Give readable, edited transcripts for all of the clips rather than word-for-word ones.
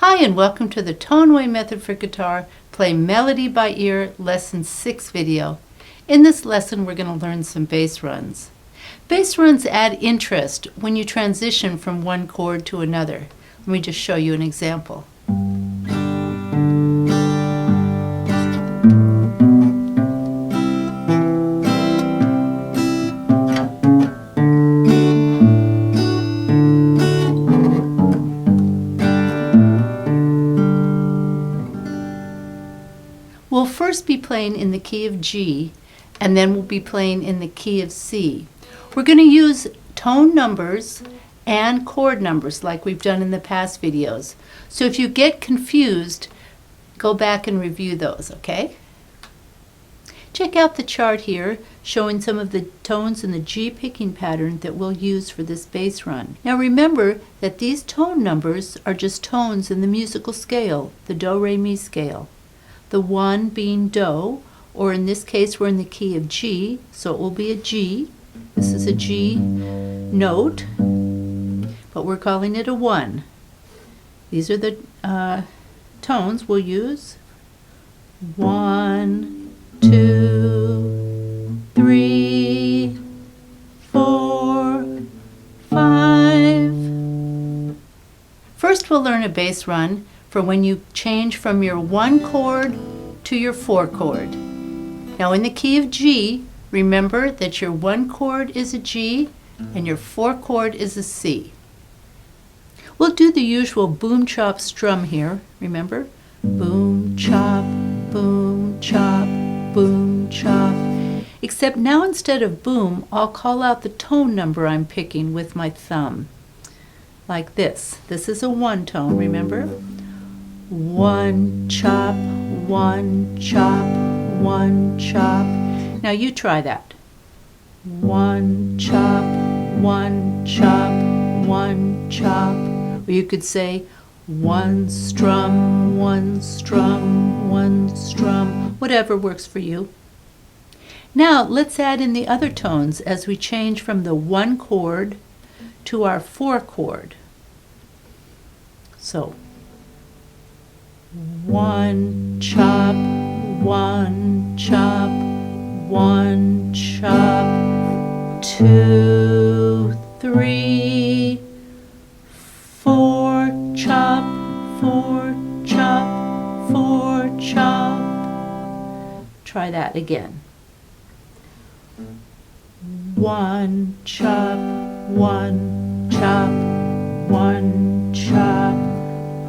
Hi, and welcome to the Toneway Method for Guitar Play Melody by Ear Lesson 6 video. In this lesson, we're going to learn some bass runs. Bass runs add interest when you transition from one chord to another. Let me just show you an example. We'll first be playing in the key of G, and then we'll be playing in the key of C. We're going to use tone numbers and chord numbers like we've done in the past videos. So if you get confused, go back and review those, okay? Check out the chart here showing some of the tones in the G picking pattern that we'll use for this bass run. Now remember that these tone numbers are just tones in the musical scale, the do-re-mi scale. The 1 being Do, or in this case we're in the key of G, so it will be a G. This is a G note, but we're calling it a 1. These are the tones we'll use. 1, 2, 3, 4, 5. First we'll learn a bass run for when you change from your 1 chord to your 4 chord. Now in the key of G, remember that your 1 chord is a G and your 4 chord is a C. We'll do the usual boom chop strum here, remember? Boom chop, boom chop, boom chop. Except now instead of boom, I'll call out the tone number I'm picking with my thumb. Like this. This is a 1 tone, remember? 1 chop, 1 chop, 1 chop. Now you try that. 1 chop, 1 chop, 1 chop. Or you could say 1 strum, 1 strum, 1 strum. Whatever works for you. Now let's add in the other tones as we change from the 1 chord to our 4 chord. So 1 chop, 1 chop, 1 chop, 2, 3, 4 chop, 4 chop, 4 chop. Try that again. 1 chop, 1 chop, 1 chop,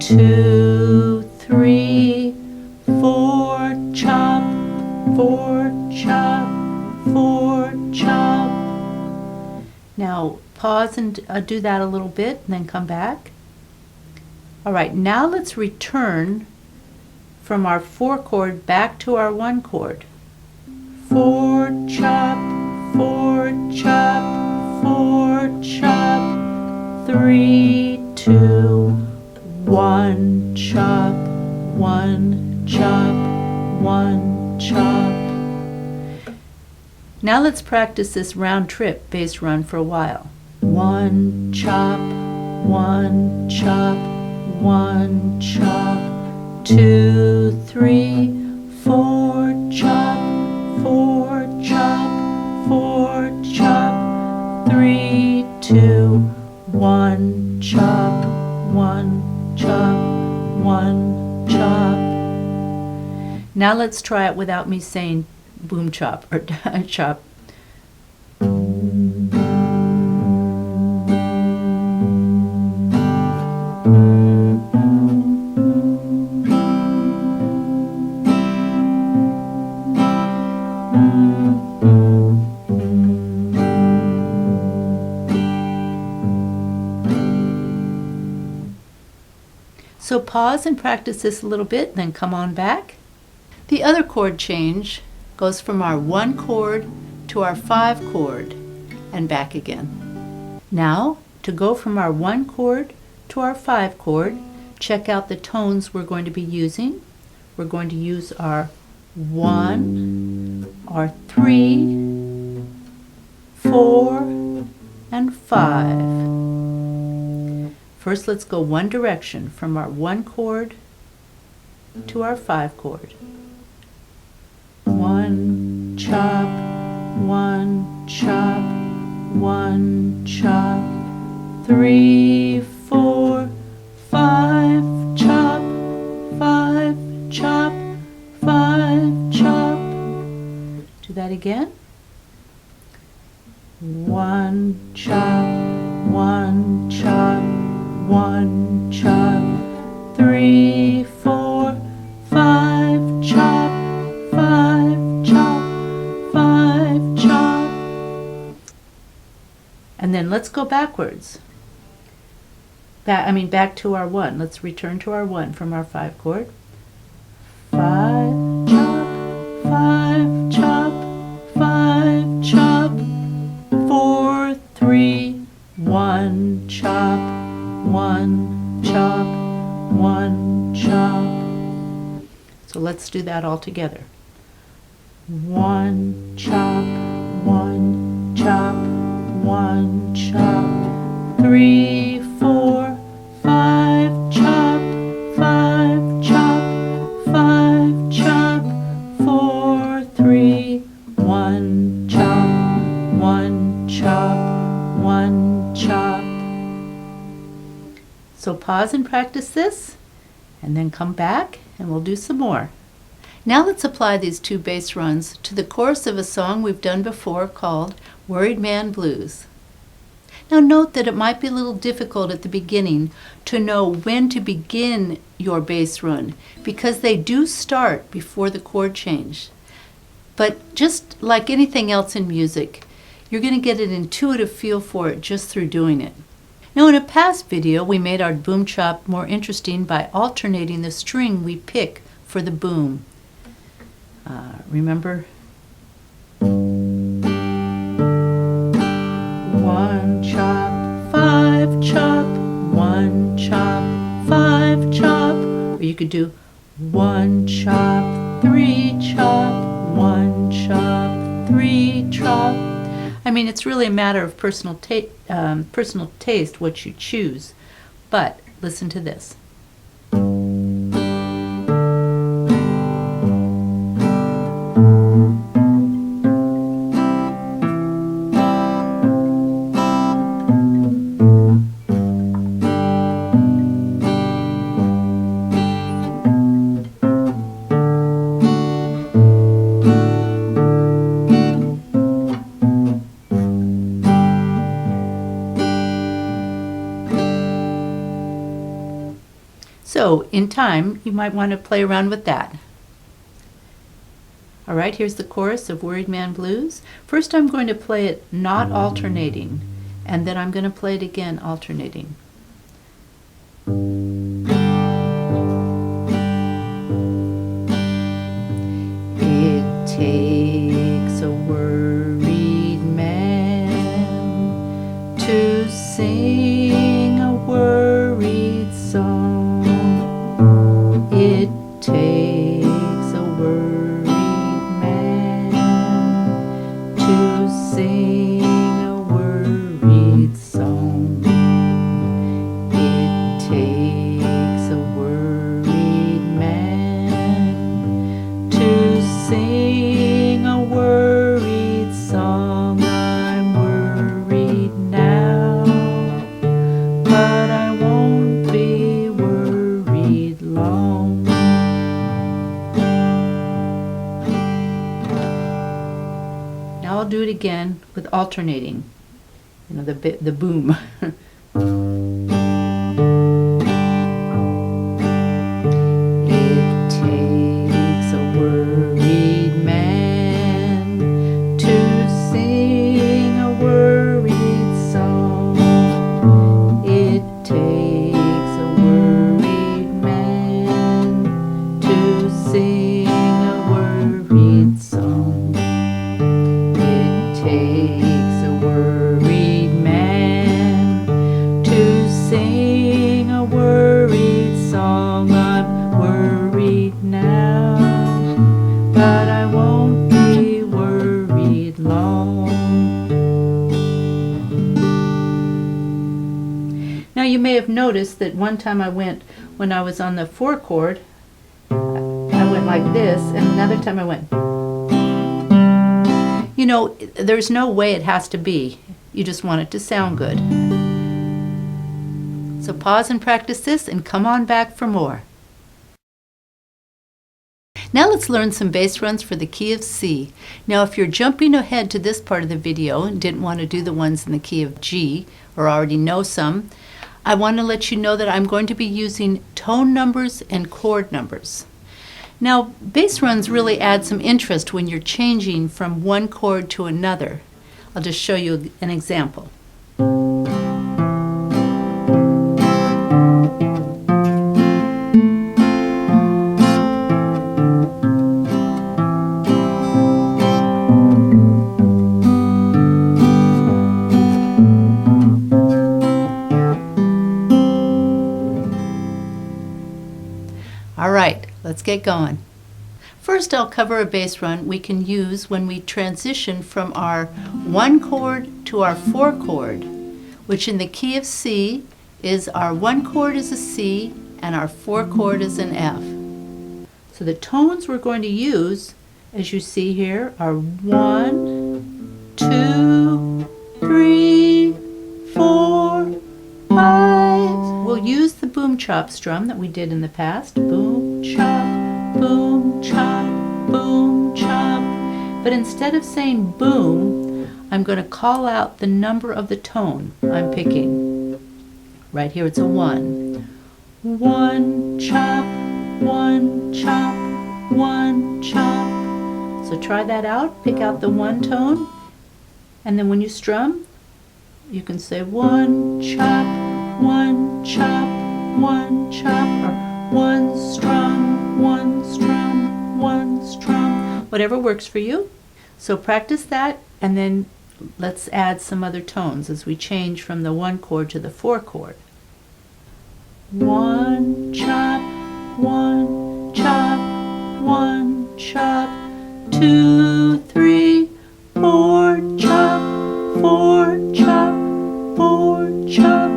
2, 3, 4 chop, 4 chop, 4 chop. Now pause and do that a little bit and then come back. Alright, now let's return from our 4 chord back to our 1 chord. 4 chop, 4 chop, 4 chop, 3, 2, 1 chop, 1 chop, 1 chop. Now let's practice this round trip bass run for a while. 1 chop, 1 chop, 1 chop, 2, 3, 4 chop, 4 chop, 4 chop, 3, 2, 1 chop, 1 chop, 1 chop. Now let's try it without me saying boom chop or chop. So pause and practice this a little bit, then come on back. The other chord change goes from our 1 chord to our 5 chord and back again. Now, to go from our 1 chord to our 5 chord, check out the tones we're going to be using. We're going to use our 1, our 3, 4, and 5. First, let's go one direction from our 1 chord to our 5 chord. 1 chop, 1 chop, 1 chop, 3, 4, 5 chop, 5 chop, 5 chop. Do that again. 1 chop, 1 chop, 1 chop, 3, 4, 5 chop, 5 chop, 5 chop. And then let's go backwards. Back to our 1. Let's return to our 1 from our 5 chord. 5 chop, 5 chop, 5 chop, 4, 3, 1 chop, 1 chop, 1 chop. So let's do that all together. 1 chop, 1 chop, 1 chop, 3, 4, 5 chop, 5 chop, 5 chop, 4, 3, 1 chop, 1 chop, 1 chop. So pause and practice this, and then come back and we'll do some more. Now let's apply these 2 bass runs to the chorus of a song we've done before called Worried Man Blues. Now note that it might be a little difficult at the beginning to know when to begin your bass run because they do start before the chord change. But just like anything else in music, you're going to get an intuitive feel for it just through doing it. Now in a past video, we made our boom chop more interesting by alternating the string we pick for the boom. Remember? 1 chop, 5 chop, 1 chop, 5 chop. Or you could do 1 chop, 3 chop, 1 chop, 3 chop. It's really a matter of personal taste what you choose. But listen to this. So in time, you might want to play around with that. All right, here's the chorus of Worried Man Blues. First I'm going to play it not alternating, and then I'm going to play it again alternating. It takes a worried man to sing a worried song. It takes a worried man to sing a worried song. It takes a worried man to sing a worried song. I'm worried now, but I won't be worried long. Now I'll do it again with alternating, the boom. It takes a worried man to sing a worried song. It takes a worried man to sing a worried song. It takes a worried man have noticed that one time when I was on the 4 chord, I went like this, and another time I went. You know, there's no way it has to be. You just want it to sound good. So pause and practice this and come on back for more. Now let's learn some bass runs for the key of C. Now if you're jumping ahead to this part of the video and didn't want to do the ones in the key of G, or already know some, I want to let you know that I'm going to be using tone numbers and chord numbers. Now bass runs really add some interest when you're changing from one chord to another. I'll just show you an example. All right, let's get going. First, I'll cover a bass run we can use when we transition from our 1 chord to our 4 chord, which in the key of C is our 1 chord is a C and our 4 chord is an F. So the tones we're going to use, as you see here, are 1, 2, 3, 4, 5. We'll use the boom chop strum that we did in the past. Boom chop, boom chop, boom chop. But instead of saying boom, I'm going to call out the number of the tone I'm picking. Right here it's a 1. 1 chop, 1 chop, 1 chop. So try that out. Pick out the 1 tone, and then when you strum, you can say 1 chop, 1 chop, 1 chop, or 1 strum, 1 strum, 1 strum, whatever works for you. So practice that, and then let's add some other tones as we change from the 1 chord to the 4 chord. 1 chop, 1 chop, 1 chop, 2, 3, 4 chop, 4 chop, 4 chop.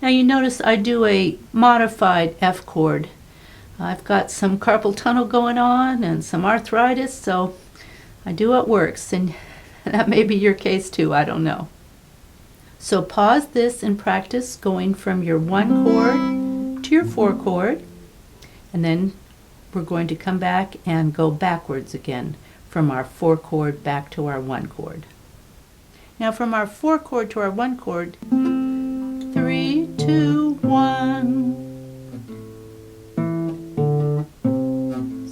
Now you notice I do a modified F chord. I've got some carpal tunnel going on and some arthritis, so I do what works, and that may be your case too, I don't know. So pause this and practice going from your 1 chord to your 4 chord, and then we're going to come back and go backwards again from our 4 chord back to our 1 chord. Now from our 4 chord to our 1 chord, 3, 2, 1.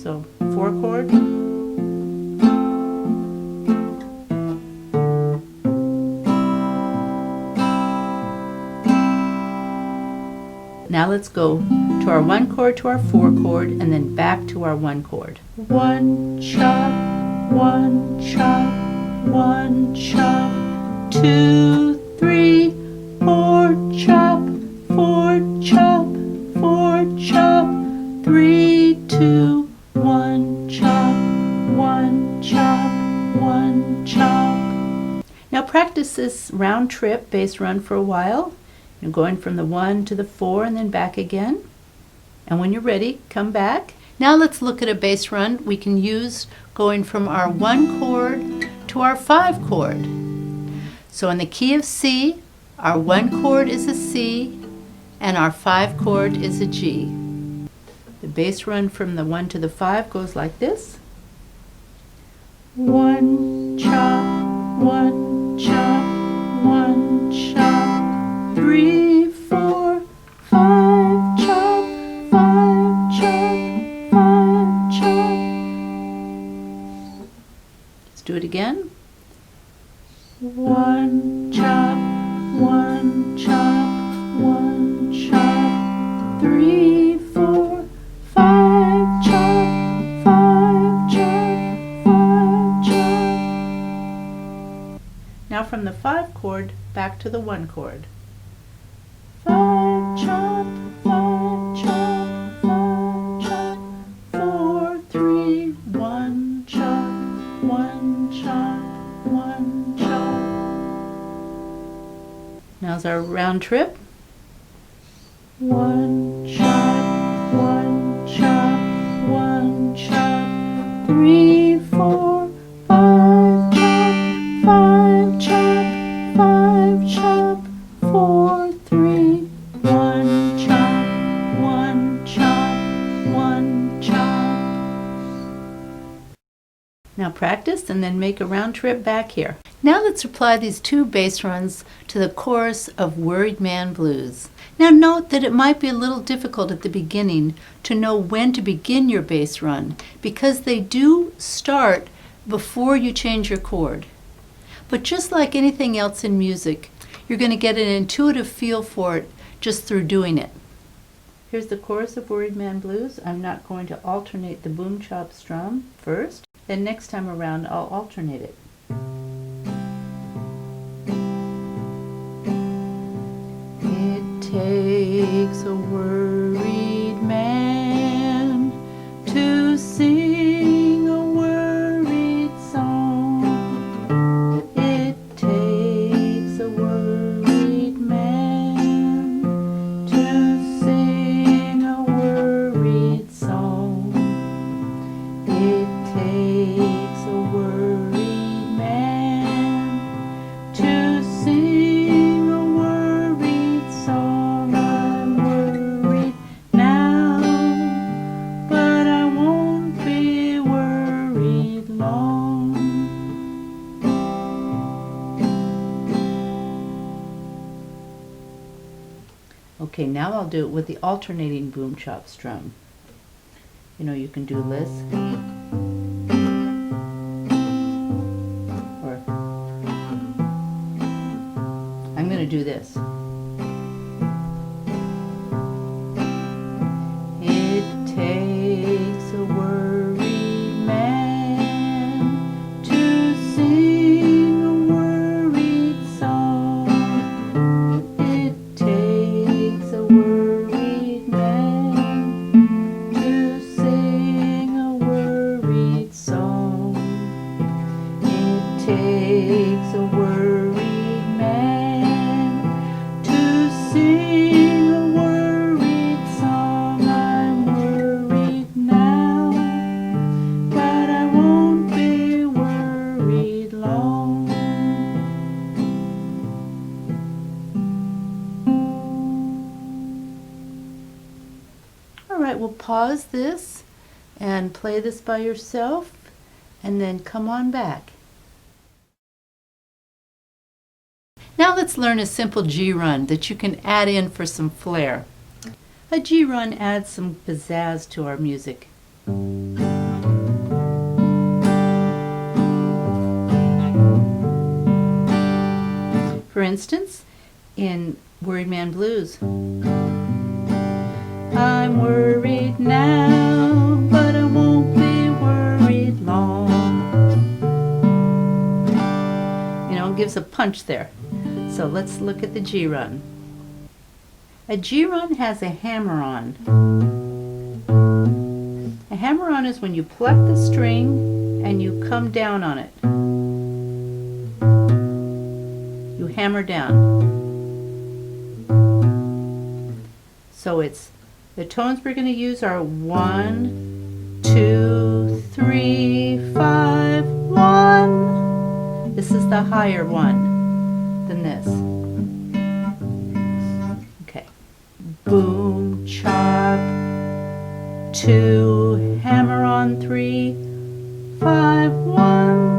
So 4 chord. Now let's go to our 1 chord to our 4 chord and then back to our 1 chord. 1 chop, 1 chop, 1 chop, 2, 3, 4 chop, 4 chop, 4 chop, 3, 2, 1 chop, 1 chop, 1 chop. Now practice this round trip bass run for a while. You're going from the 1 to the 4 and then back again. And when you're ready, come back. Now let's look at a bass run we can use going from our 1 chord to our 5 chord. So in the key of C, our 1 chord is a C and our 5 chord is a G. The bass run from the 1 to the 5 goes like this. 1 chop, 1 chop, 1 chop, 3, 4, 5 chop, 5 chop, 5 chop. Let's do it again. 1 chop, 1 chop, 1 chop, 3, 4, 5 chop, 5 chop, 5 chop. Now from the 5 chord back to the 1 chord. 5 chop, 5 chop, 5 chop, 4, 3, 1 chop, 1 chop, 1 chop. Now's our round trip. one chop, one chop, one chop, 3, 4, 5 chop, 5 chop, 5 chop, 4, 3, 1 chop, 1 chop, 1 chop. Now practice and then make a round trip back here. Now let's apply these 2 bass runs to the chorus of Worried Man Blues. Now note that it might be a little difficult at the beginning to know when to begin your bass run because they do start before you change your chord. But just like anything else in music, you're going to get an intuitive feel for it just through doing it. Here's the chorus of Worried Man Blues. I'm not going to alternate the boom chop strum first. Then next time around I'll alternate it. It takes a worried man to sing a worried song. It takes a worried man to sing a worried song. It takes a worried man to sing a worried song. I'm worried now, but I won't be worried long. Okay, now I'll do it with the alternating boom chop strum. You know, you can do this. I'm going to do this. It takes a worried man to sing a worried song. It takes a worried man to sing a worried song. It takes a worried sing a worried song. I'm worried now, but I won't be worried long. All right, we'll pause this and play this by yourself and then come on back. Now let's learn a simple G run that you can add in for some flair. A G run adds some pizzazz to our music. For instance, in Worried Man Blues, I'm worried now, but I won't be worried long. You know, it gives a punch there. So let's look at the G run. A G run has a hammer-on. A hammer-on is when you pluck the string and you come down on it. You hammer down. So it's the tones we're going to use are 1, 2, 3, 5, 1. This is the higher one than this. Okay. Boom, chop, 2, hammer on 3, 5, 1.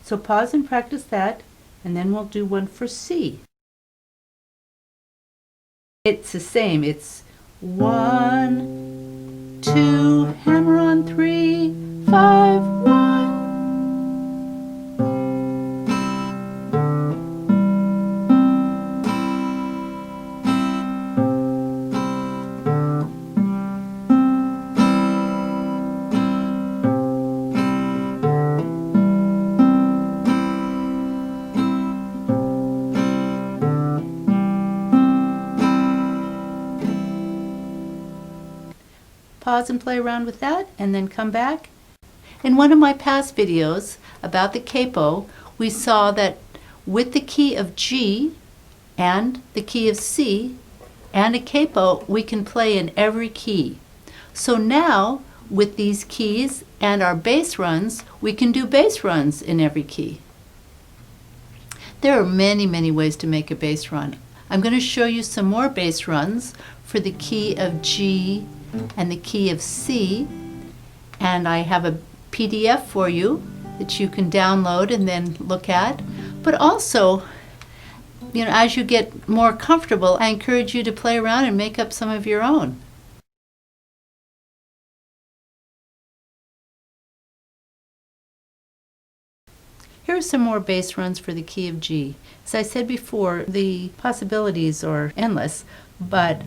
So pause and practice that, and then we'll do one for C. It's the same. It's 1, 2, hammer on 3, 5, 1. pause and play around with that and then come back. In one of my past videos about the capo, we saw that with the key of G and the key of C and a capo, we can play in every key. So now, with these keys and our bass runs, we can do bass runs in every key. There are many, many ways to make a bass run. I'm going to show you some more bass runs for the key of G and the key of C, and I have a PDF for you that you can download and then look at. But also, as you get more comfortable, I encourage you to play around and make up some of your own. Here are some more bass runs for the key of G. As I said before, the possibilities are endless, but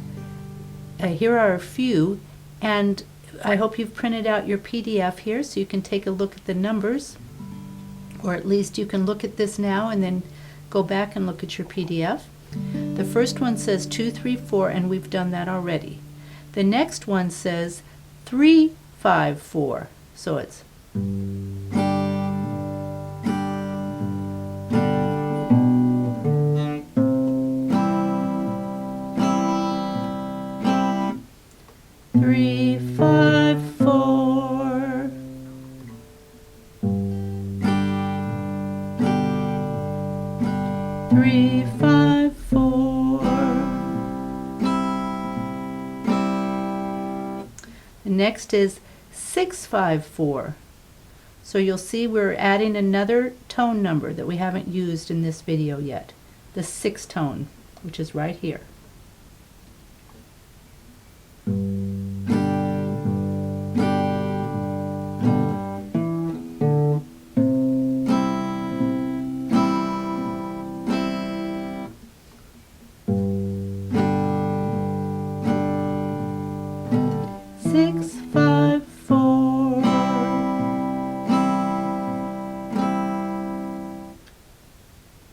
here are a few, and I hope you've printed out your PDF here so you can take a look at the numbers, or at least you can look at this now and then go back and look at your PDF. The first one says 2, 3, 4, and we've done that already. The next one says 3, 5, 4, so it's 3, 5, 4. Three, 5, 4. The next is 6, 5, 4. So you'll see we're adding another tone number that we haven't used in this video yet. The 6th tone, which is right here.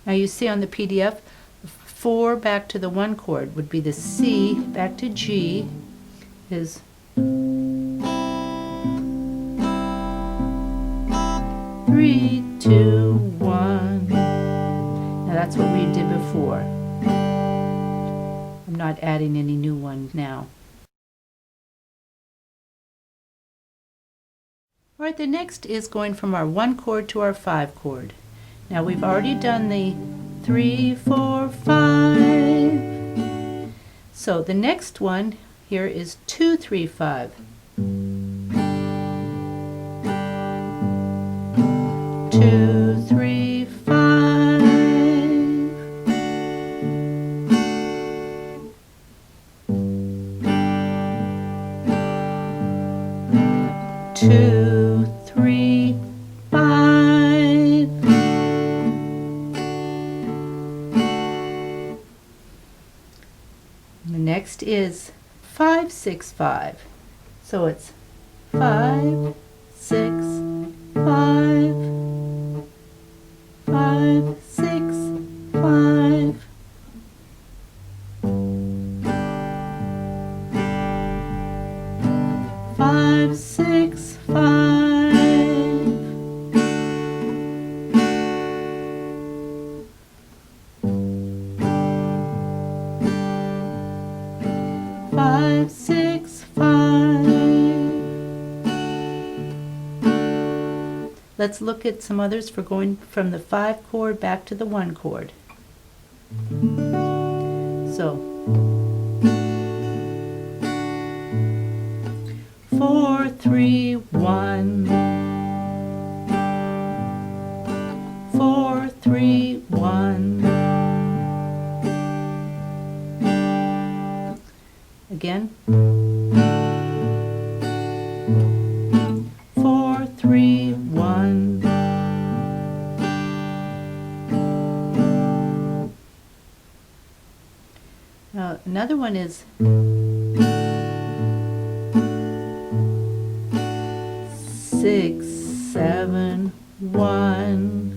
Now you see on the PDF, 4 back to the 1 chord would be the C back to G is 3, 2, 1. Now that's what we did before. I'm not adding any new ones now. All right, the next is going from our 1 chord to our 5 chord. Now we've already done the 3, 4, 5. So the next one here is 2, 3, 5. 2, 3, 5. 2, 3, 5. The next is 5, 6, 5. So it's 5, 6, 5, 5, 6, 5. 5, 6, 5. 5, 6, 5. Let's look at some others for going from the 5 chord back to the 1 chord. So 4, 3, 1. 4, 3, 1. Again. 4, 3, 1. Now another one is 6, 7, 1.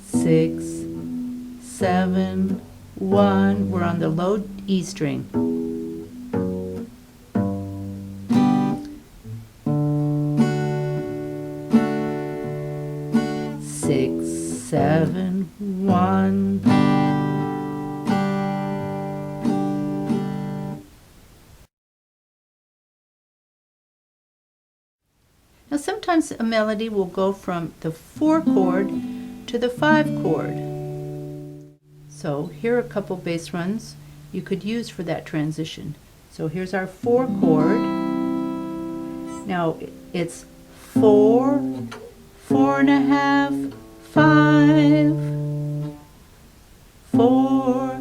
6, 7, 1. We're on the low E string. 1. Now sometimes a melody will go from the 4 chord to the 5 chord. So here are a couple bass runs you could use for that transition. So here's our 4 chord. Now it's 4, 4.5, 5, 4,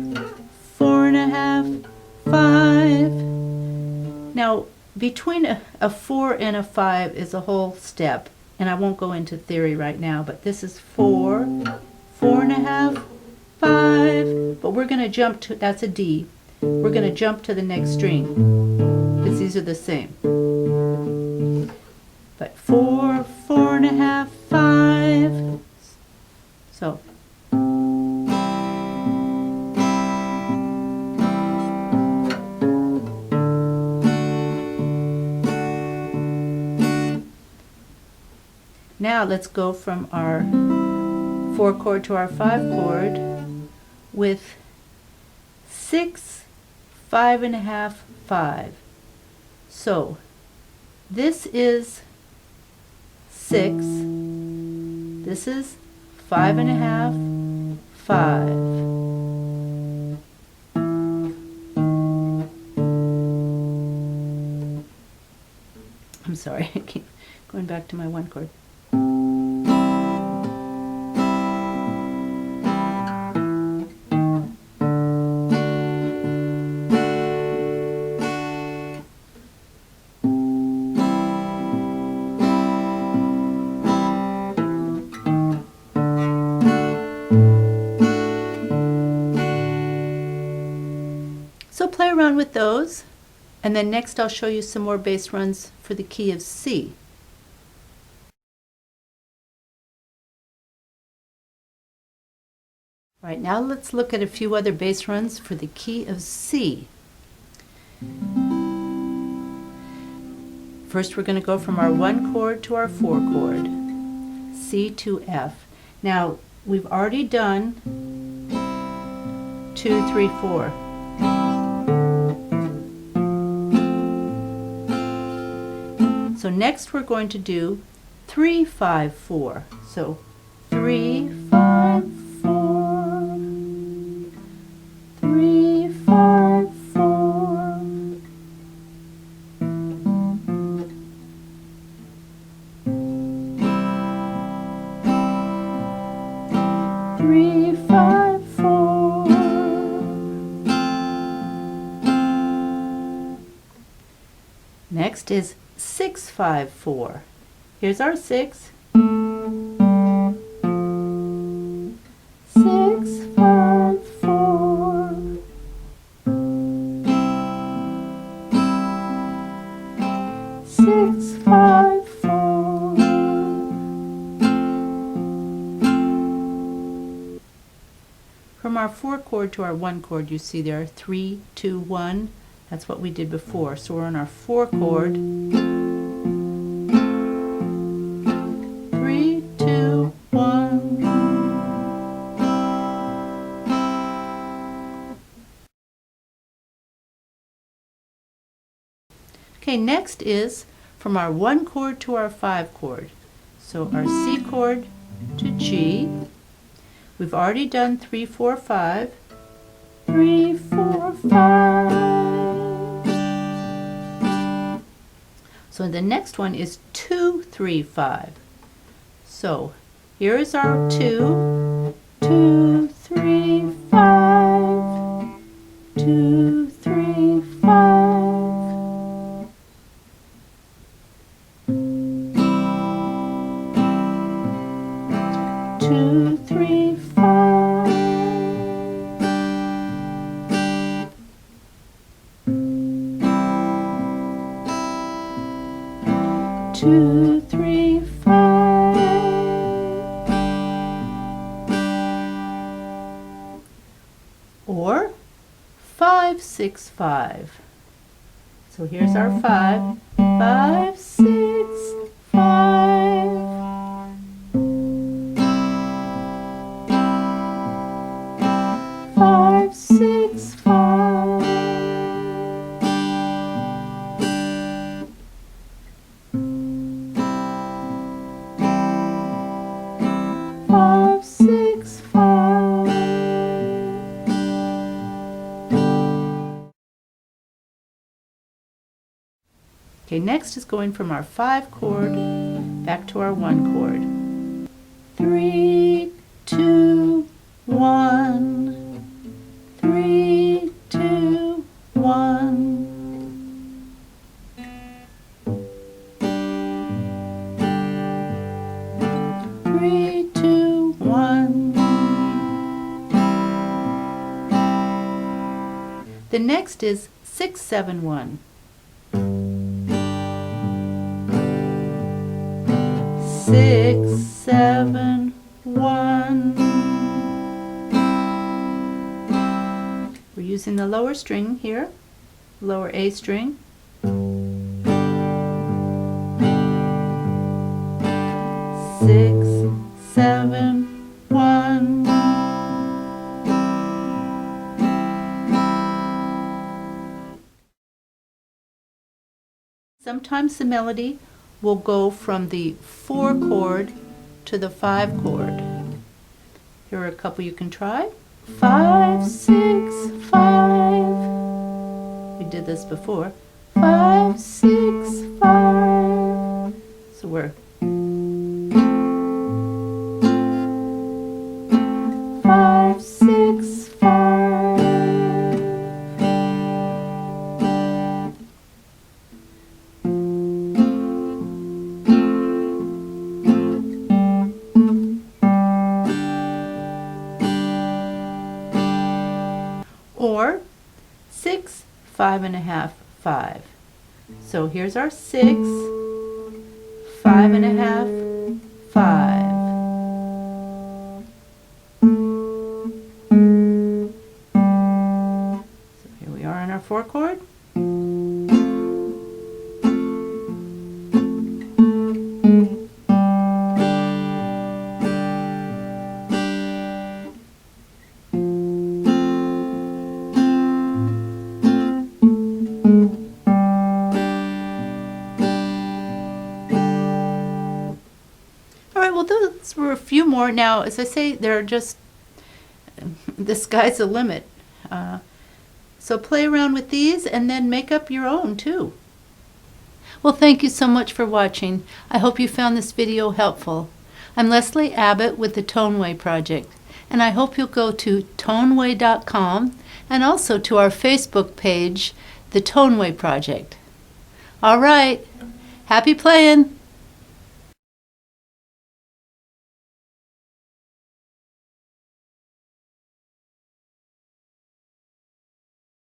4.5, 5. Now between a 4 and a 5 is a whole step, and I won't go into theory right now, but this is 4, 4.5, 5, but we're going to jump to, that's a D, we're going to jump to the next string, because these are the same. But 4, 4.5, 5, so. Now let's go from our 4 chord to our 5 chord with 6, 5.5, 5. So this is 6, this is 5.5, 5. I'm sorry, I keep going back to my 1 chord. So play around with those, and then next I'll show you some more bass runs for the key of C. All right, now let's look at a few other bass runs for the key of C. First we're going to go from our 1 chord to our 4 chord, C to F. Now we've already done 2, 3, 4. So next we're going to do 3, 5, 4. So 3, 5, 4, 3, 5, 4. Three, 5, 4. Next is 6, 5, 4. Here's our 6. 6, 5, 4. 6, 5, 4. From our 4 chord to our 1 chord, you see there are 3, 2, 1. That's what we did before. So we're on our 4 chord. 3, 2, 1. Okay, next is from our 1 chord to our 5 chord. So our C chord to G. We've already done 3, 4, 5. 3, 4, 5. So the next one is 2, 3, 5. So here is our 2, 2, 3, 5, 2, 3, 5. 2, 3, 5. Two, 3, 5. Or 5, 6, 5. So here's our 5. 5, 6, 5. 5, 6, 5. 5, 6, 5. Okay, next is going from our 5 chord back to our 1 chord. 3, 2, 1. 3, 2, 1. 3, 2, 1. The next is 6, 7, 1. 6, 7, 1. We're using the lower string here, lower A string. 6, 7, 1. Sometimes the melody will go from the 4 chord to the 5 chord. Here are a couple you can try. 5, 6, 5. We did this before. 5, 6, 5. So we're 5, 6, 5. Or 6, 5 1/2, 5. So here's our 6, 5 1/2, 5. So here we are on our 4 chord. Well, those were a few more. Now, as I say, they're just, the sky's the limit. So play around with these and then make up your own too. Well, thank you so much for watching. I hope you found this video helpful. I'm Leslie Abbott with the Toneway Project, and I hope you'll go to toneway.com and also to our Facebook page, the Toneway Project. All right, happy playing!